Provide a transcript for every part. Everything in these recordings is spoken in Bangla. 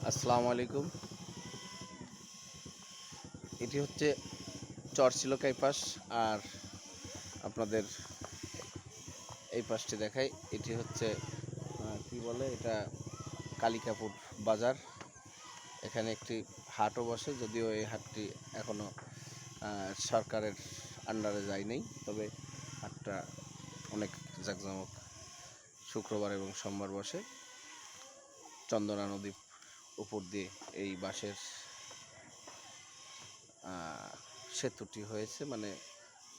আসসালামু আলাইকুম। এটি হচ্ছে চরশিলকা এই পাশ, আর আপনাদের এই পাশটি দেখাই। এটি হচ্ছে কি বলে এটা, কালিকাপুর বাজার। এখানে একটি হাটও বসে, যদিও এই হাটটি এখনো সরকারের আন্ডারে যায় নাই, তবে হাটটা অনেক জাঁকজমক। শুক্রবার এবং সোমবার বসে। চন্দনা নদীর উপর দিয়ে এই বাঁশের সেতুটি হয়েছে, মানে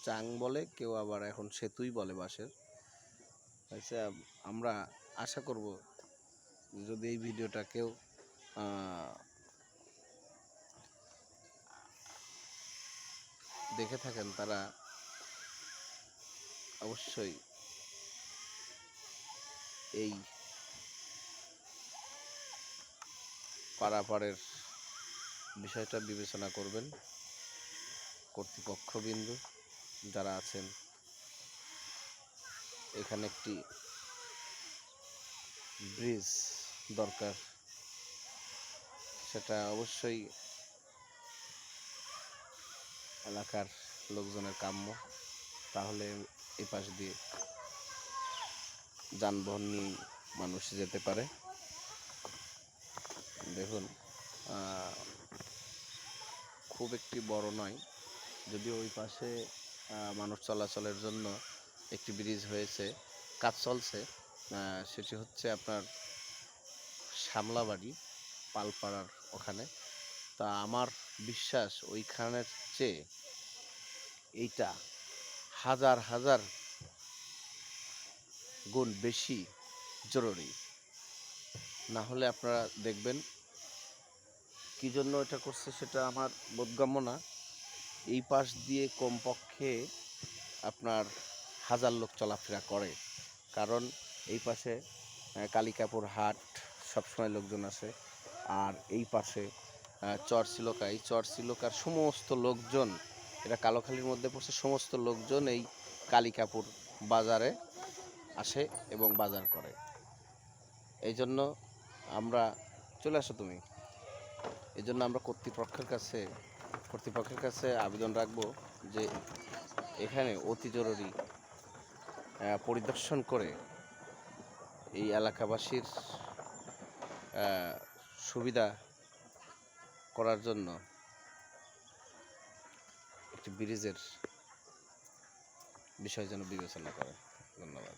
চাং বলে, কেউ আবার এখন সেতুই বলে বাঁশের হয়েছে। আমরা আশা করব যদি এই ভিডিওটা কেউ দেখে থাকেন, তারা অবশ্যই এই পারাপারের বিষয়টা বিবেচনা করবেন। কর্তৃপক্ষবিন্দু যারা আছেন, এখানে একটি ব্রিজ দরকার, সেটা অবশ্যই এলাকার লোকজনের কাম্য। তাহলে এই পাশ দিয়ে যানবাহন নিয়ে মানুষ যেতে পারে। দেখুন, খুব একটি বড় নয়, যদিও ওই পাশে মানুষ চলাচলের জন্য একটি ব্রিজ হয়েছে, কাজ চলছে। সেটি হচ্ছে আপনার শ্যামলাবাড়ি পালপাড়ার ওখানে। তা আমার বিশ্বাস ওইখানের চেয়ে এইটা হাজার হাজার গুণ বেশি জরুরি। না হলে আপনারা দেখবেন কী জন্য এটা করছে সেটা আমার বোধগম্য না। এই পাশ দিয়ে কমপক্ষে আপনার 1000 লোক চলাফেরা করে, কারণ এই পাশে কালিকাপুর হাট সবসময় লোকজন আসে। আর এই পাশে চরশিলকা, এই চরশিলকার সমস্ত লোকজন, এটা কালোখালীর মধ্যে পড়ছে, সমস্ত লোকজন এই কালিকাপুর বাজারে আসে এবং বাজার করে। এই জন্য আমরা চলে আসো তুমি, এই জন্য আমরা কর্তৃপক্ষের কাছে আবেদন রাখবো যে এখানে অতি জরুরি পরিদর্শন করে এই এলাকাবাসীর সুবিধা করার জন্য একটি ব্রিজের বিষয় যেন বিবেচনা করে। ধন্যবাদ।